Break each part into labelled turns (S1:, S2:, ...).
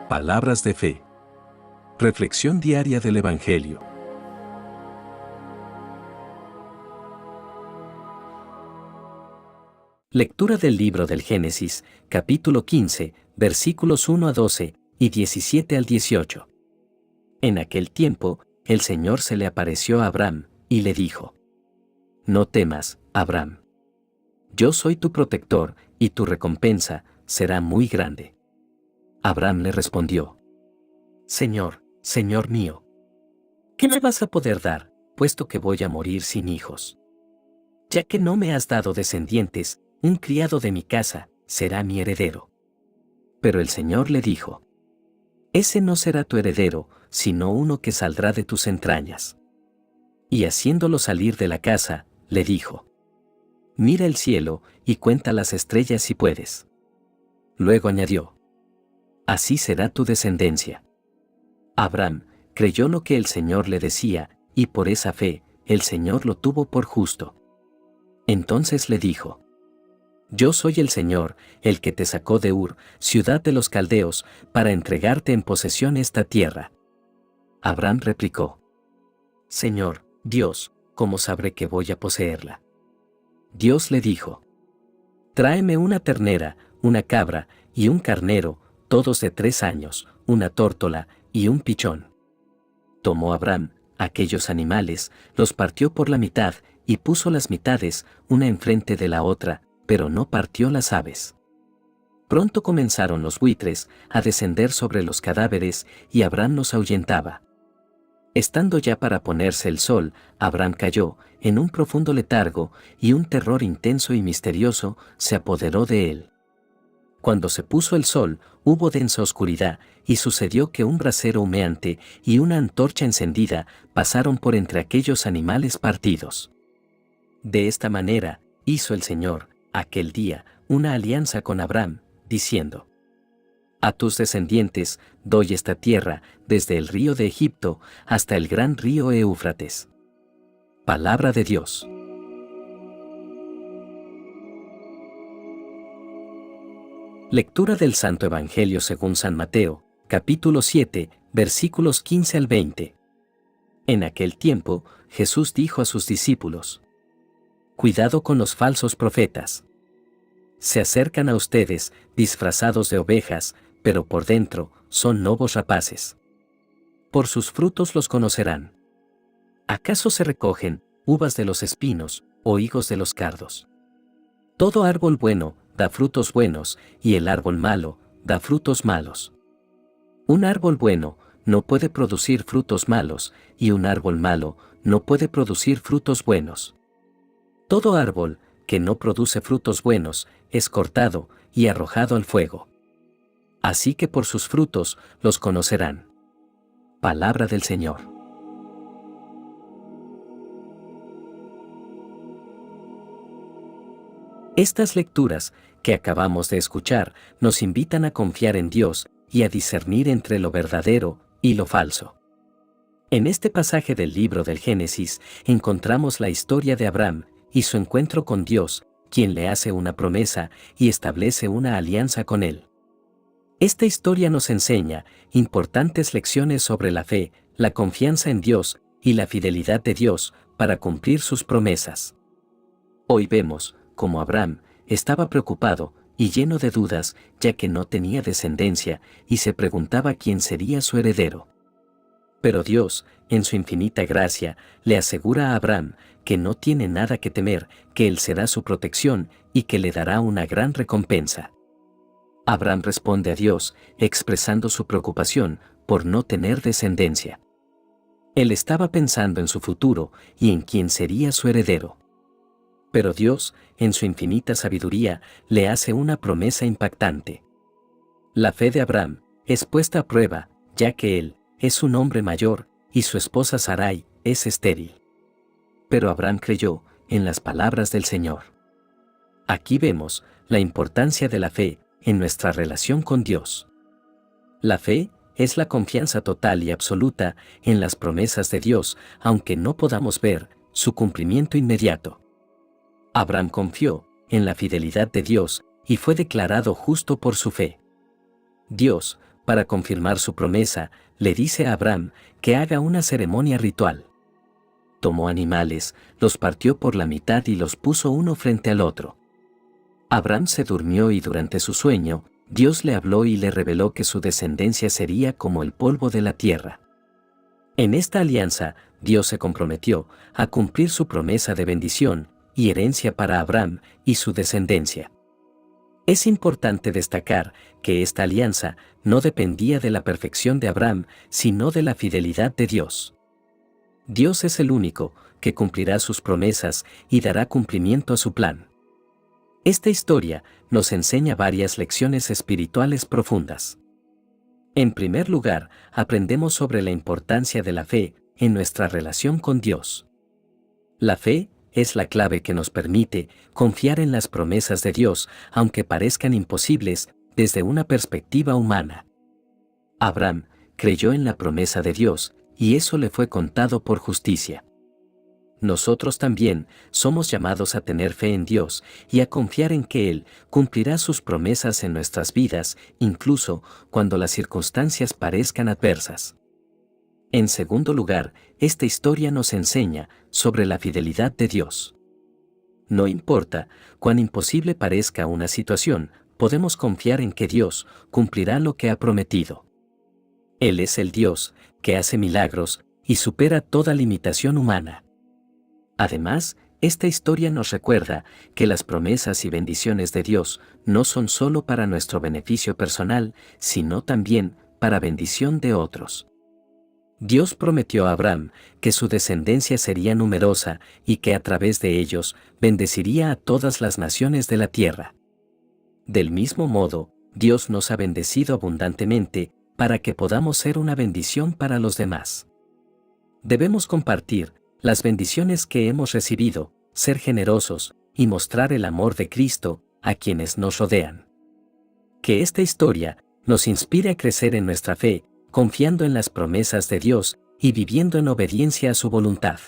S1: Palabras de fe. Reflexión diaria del Evangelio.
S2: Lectura del libro del Génesis, capítulo 15, versículos 1 a 12 y 17 al 18. En aquel tiempo, el Señor se le apareció a Abraham, y le dijo: No temas, Abraham. Yo soy tu protector, y tu recompensa será muy grande. Abraham le respondió: Señor, Señor mío, ¿qué me vas a poder dar, puesto que voy a morir sin hijos? Ya que no me has dado descendientes, un criado de mi casa será mi heredero. Pero el Señor le dijo: Ese no será tu heredero, sino uno que saldrá de tus entrañas. Y haciéndolo salir de la casa, le dijo: Mira el cielo y cuenta las estrellas si puedes. Luego añadió: Así será tu descendencia. Abraham creyó lo que el Señor le decía, y por esa fe, el Señor lo tuvo por justo. Entonces le dijo: Yo soy el Señor, el que te sacó de Ur, ciudad de los caldeos, para entregarte en posesión esta tierra. Abraham replicó: Señor, Dios, ¿cómo sabré que voy a poseerla? Dios le dijo: Tráeme una ternera, una cabra y un carnero, todos de 3 años, una tórtola y un pichón. Tomó Abraham aquellos animales, los partió por la mitad y puso las mitades, una enfrente de la otra, pero no partió las aves. Pronto comenzaron los buitres a descender sobre los cadáveres y Abraham los ahuyentaba. Estando ya para ponerse el sol, Abraham cayó en un profundo letargo y un terror intenso y misterioso se apoderó de él. Cuando se puso el sol, hubo densa oscuridad, y sucedió que un brasero humeante y una antorcha encendida pasaron por entre aquellos animales partidos. De esta manera, hizo el Señor, aquel día, una alianza con Abraham, diciendo: A tus descendientes doy esta tierra, desde el río de Egipto hasta el gran río Éufrates. Palabra de Dios. Lectura del Santo Evangelio según San Mateo, capítulo 7, versículos 15 al 20. En aquel tiempo, Jesús dijo a sus discípulos: Cuidado con los falsos profetas. Se acercan a ustedes, disfrazados de ovejas, pero por dentro son lobos rapaces. Por sus frutos los conocerán. ¿Acaso se recogen uvas de los espinos o higos de los cardos? Todo árbol bueno da frutos buenos, y el árbol malo da frutos malos. Un árbol bueno no puede producir frutos malos, y un árbol malo no puede producir frutos buenos. Todo árbol que no produce frutos buenos es cortado y arrojado al fuego. Así que por sus frutos los conocerán. Palabra del Señor. Estas lecturas que acabamos de escuchar nos invitan a confiar en Dios y a discernir entre lo verdadero y lo falso. En este pasaje del libro del Génesis encontramos la historia de Abraham y su encuentro con Dios, quien le hace una promesa y establece una alianza con él. Esta historia nos enseña importantes lecciones sobre la fe, la confianza en Dios y la fidelidad de Dios para cumplir sus promesas. Hoy vemos cómo Abraham estaba preocupado y lleno de dudas, ya que no tenía descendencia y se preguntaba quién sería su heredero. Pero Dios, en su infinita gracia, le asegura a Abraham que no tiene nada que temer, que Él será su protección y que le dará una gran recompensa. Abraham responde a Dios, expresando su preocupación por no tener descendencia. Él estaba pensando en su futuro y en quién sería su heredero. Pero Dios, en su infinita sabiduría, le hace una promesa impactante. La fe de Abraham es puesta a prueba, ya que él es un hombre mayor y su esposa Sarai es estéril. Pero Abraham creyó en las palabras del Señor. Aquí vemos la importancia de la fe en nuestra relación con Dios. La fe es la confianza total y absoluta en las promesas de Dios, aunque no podamos ver su cumplimiento inmediato. Abraham confió en la fidelidad de Dios y fue declarado justo por su fe. Dios, para confirmar su promesa, le dice a Abraham que haga una ceremonia ritual. Tomó animales, los partió por la mitad y los puso uno frente al otro. Abraham se durmió y durante su sueño, Dios le habló y le reveló que su descendencia sería como el polvo de la tierra. En esta alianza, Dios se comprometió a cumplir su promesa de bendición y herencia para Abraham y su descendencia. Es importante destacar que esta alianza no dependía de la perfección de Abraham, sino de la fidelidad de Dios. Dios es el único que cumplirá sus promesas y dará cumplimiento a su plan. Esta historia nos enseña varias lecciones espirituales profundas. En primer lugar, aprendemos sobre la importancia de la fe en nuestra relación con Dios. La fe es la clave que nos permite confiar en las promesas de Dios, aunque parezcan imposibles desde una perspectiva humana. Abraham creyó en la promesa de Dios, y eso le fue contado por justicia. Nosotros también somos llamados a tener fe en Dios y a confiar en que Él cumplirá sus promesas en nuestras vidas, incluso cuando las circunstancias parezcan adversas. En segundo lugar, esta historia nos enseña sobre la fidelidad de Dios. No importa cuán imposible parezca una situación, podemos confiar en que Dios cumplirá lo que ha prometido. Él es el Dios que hace milagros y supera toda limitación humana. Además, esta historia nos recuerda que las promesas y bendiciones de Dios no son solo para nuestro beneficio personal, sino también para bendición de otros. Dios prometió a Abraham que su descendencia sería numerosa y que a través de ellos bendeciría a todas las naciones de la tierra. Del mismo modo, Dios nos ha bendecido abundantemente para que podamos ser una bendición para los demás. Debemos compartir las bendiciones que hemos recibido, ser generosos y mostrar el amor de Cristo a quienes nos rodean. Que esta historia nos inspire a crecer en nuestra fe, confiando en las promesas de Dios y viviendo en obediencia a su voluntad.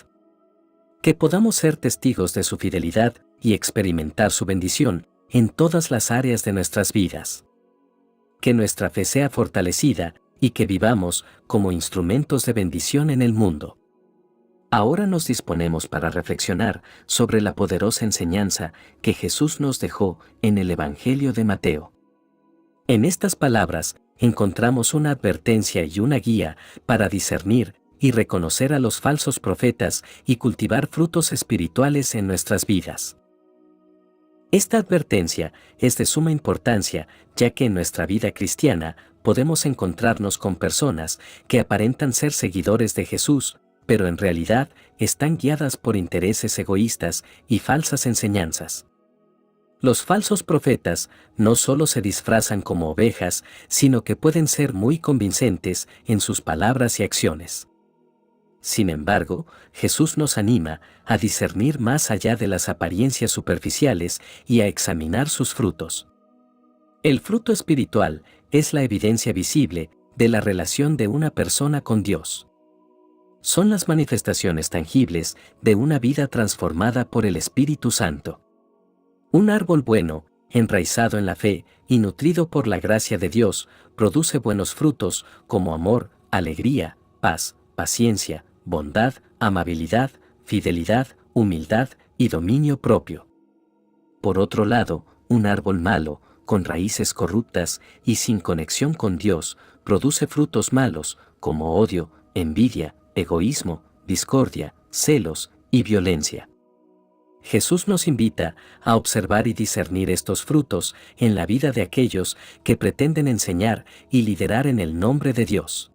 S2: Que podamos ser testigos de su fidelidad y experimentar su bendición en todas las áreas de nuestras vidas. Que nuestra fe sea fortalecida y que vivamos como instrumentos de bendición en el mundo. Ahora nos disponemos para reflexionar sobre la poderosa enseñanza que Jesús nos dejó en el Evangelio de Mateo. En estas palabras encontramos una advertencia y una guía para discernir y reconocer a los falsos profetas y cultivar frutos espirituales en nuestras vidas. Esta advertencia es de suma importancia, ya que en nuestra vida cristiana podemos encontrarnos con personas que aparentan ser seguidores de Jesús, pero en realidad están guiadas por intereses egoístas y falsas enseñanzas. Los falsos profetas no solo se disfrazan como ovejas, sino que pueden ser muy convincentes en sus palabras y acciones. Sin embargo, Jesús nos anima a discernir más allá de las apariencias superficiales y a examinar sus frutos. El fruto espiritual es la evidencia visible de la relación de una persona con Dios. Son las manifestaciones tangibles de una vida transformada por el Espíritu Santo. Un árbol bueno, enraizado en la fe y nutrido por la gracia de Dios, produce buenos frutos como amor, alegría, paz, paciencia, bondad, amabilidad, fidelidad, humildad y dominio propio. Por otro lado, un árbol malo, con raíces corruptas y sin conexión con Dios, produce frutos malos como odio, envidia, egoísmo, discordia, celos y violencia. Jesús nos invita a observar y discernir estos frutos en la vida de aquellos que pretenden enseñar y liderar en el nombre de Dios.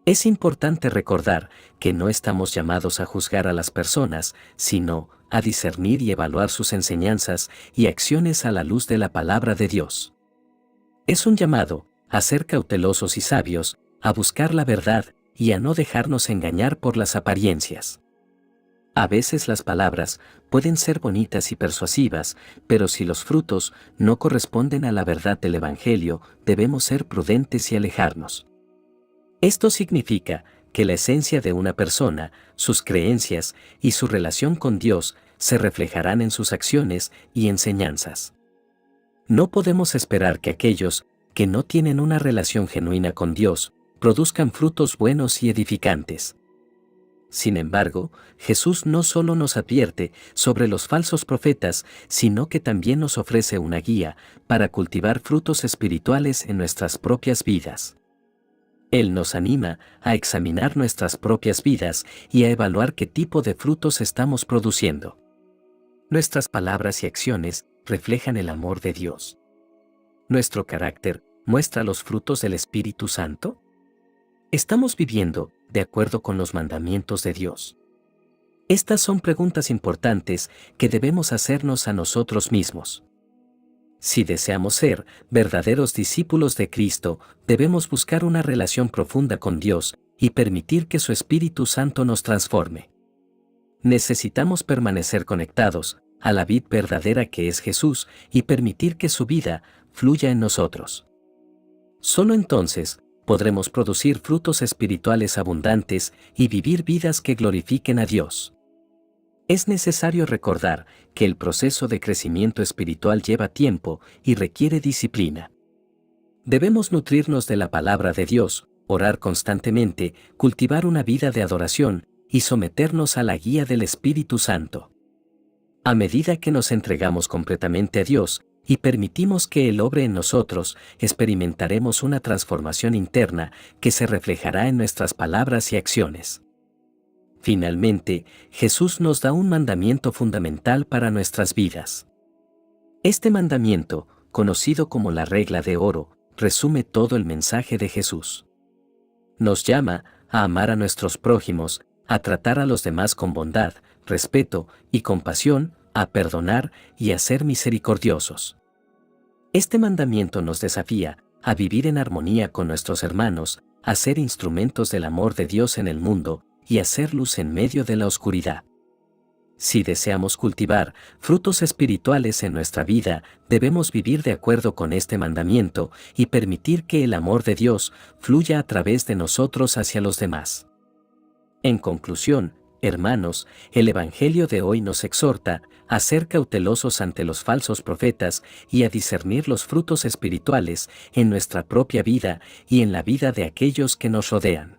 S2: Es importante recordar que no estamos llamados a juzgar a las personas, sino a discernir y evaluar sus enseñanzas y acciones a la luz de la palabra de Dios. Es un llamado a ser cautelosos y sabios, a buscar la verdad y a no dejarnos engañar por las apariencias. A veces las palabras pueden ser bonitas y persuasivas, pero si los frutos no corresponden a la verdad del Evangelio, debemos ser prudentes y alejarnos. Esto significa que la esencia de una persona, sus creencias y su relación con Dios se reflejarán en sus acciones y enseñanzas. No podemos esperar que aquellos que no tienen una relación genuina con Dios, produzcan frutos buenos y edificantes. Sin embargo, Jesús no solo nos advierte sobre los falsos profetas, sino que también nos ofrece una guía para cultivar frutos espirituales en nuestras propias vidas. Él nos anima a examinar nuestras propias vidas y a evaluar qué tipo de frutos estamos produciendo. Nuestras palabras y acciones reflejan el amor de Dios. ¿Nuestro carácter muestra los frutos del Espíritu Santo? ¿Estamos viviendo de acuerdo con los mandamientos de Dios? Estas son preguntas importantes que debemos hacernos a nosotros mismos. Si deseamos ser verdaderos discípulos de Cristo, debemos buscar una relación profunda con Dios y permitir que su Espíritu Santo nos transforme. Necesitamos permanecer conectados a la vid verdadera que es Jesús y permitir que su vida fluya en nosotros. Solo entonces podremos producir frutos espirituales abundantes y vivir vidas que glorifiquen a Dios. Es necesario recordar que el proceso de crecimiento espiritual lleva tiempo y requiere disciplina. Debemos nutrirnos de la palabra de Dios, orar constantemente, cultivar una vida de adoración y someternos a la guía del Espíritu Santo. A medida que nos entregamos completamente a Dios y permitimos que Él obre en nosotros, experimentaremos una transformación interna que se reflejará en nuestras palabras y acciones. Finalmente, Jesús nos da un mandamiento fundamental para nuestras vidas. Este mandamiento, conocido como la regla de oro, resume todo el mensaje de Jesús. Nos llama a amar a nuestros prójimos, a tratar a los demás con bondad, respeto y compasión, a perdonar y a ser misericordiosos. Este mandamiento nos desafía a vivir en armonía con nuestros hermanos, a ser instrumentos del amor de Dios en el mundo y a ser luz en medio de la oscuridad. Si deseamos cultivar frutos espirituales en nuestra vida, debemos vivir de acuerdo con este mandamiento y permitir que el amor de Dios fluya a través de nosotros hacia los demás. En conclusión, hermanos, el Evangelio de hoy nos exhorta a ser cautelosos ante los falsos profetas y a discernir los frutos espirituales en nuestra propia vida y en la vida de aquellos que nos rodean.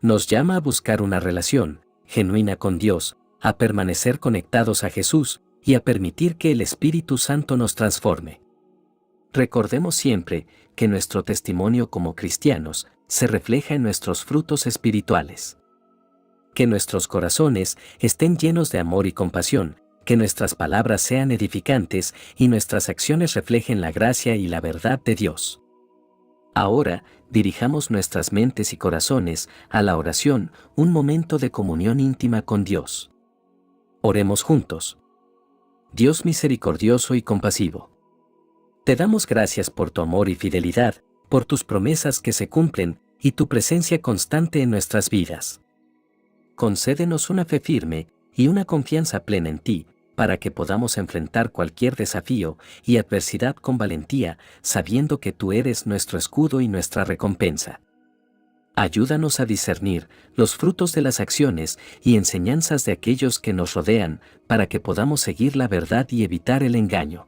S2: Nos llama a buscar una relación genuina con Dios, a permanecer conectados a Jesús y a permitir que el Espíritu Santo nos transforme. Recordemos siempre que nuestro testimonio como cristianos se refleja en nuestros frutos espirituales. Que nuestros corazones estén llenos de amor y compasión, que nuestras palabras sean edificantes y nuestras acciones reflejen la gracia y la verdad de Dios. Ahora, dirijamos nuestras mentes y corazones a la oración, un momento de comunión íntima con Dios. Oremos juntos. Dios misericordioso y compasivo, te damos gracias por tu amor y fidelidad, por tus promesas que se cumplen y tu presencia constante en nuestras vidas. Concédenos una fe firme y una confianza plena en ti, para que podamos enfrentar cualquier desafío y adversidad con valentía, sabiendo que tú eres nuestro escudo y nuestra recompensa. Ayúdanos a discernir los frutos de las acciones y enseñanzas de aquellos que nos rodean, para que podamos seguir la verdad y evitar el engaño.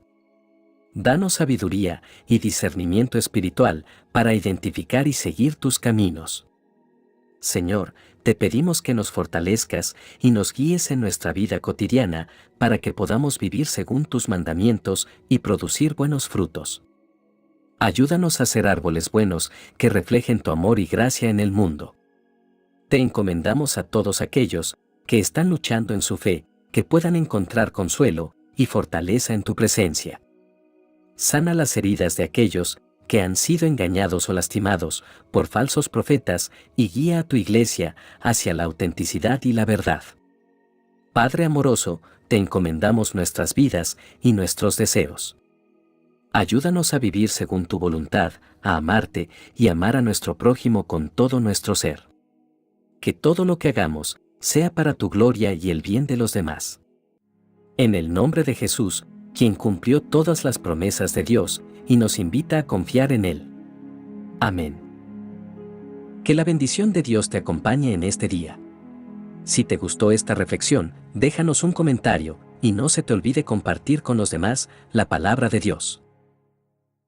S2: Danos sabiduría y discernimiento espiritual para identificar y seguir tus caminos. Señor, te pedimos que nos fortalezcas y nos guíes en nuestra vida cotidiana para que podamos vivir según tus mandamientos y producir buenos frutos. Ayúdanos a ser árboles buenos que reflejen tu amor y gracia en el mundo. Te encomendamos a todos aquellos que están luchando en su fe, que puedan encontrar consuelo y fortaleza en tu presencia. Sana las heridas de aquellos que han sido engañados o lastimados por falsos profetas y guía a tu iglesia hacia la autenticidad y la verdad. Padre amoroso, te encomendamos nuestras vidas y nuestros deseos. Ayúdanos a vivir según tu voluntad, a amarte y amar a nuestro prójimo con todo nuestro ser. Que todo lo que hagamos sea para tu gloria y el bien de los demás. En el nombre de Jesús, quien cumplió todas las promesas de Dios y nos invita a confiar en Él. Amén. Que la bendición de Dios te acompañe en este día. Si te gustó esta reflexión, déjanos un comentario y no se te olvide compartir con los demás la palabra de Dios.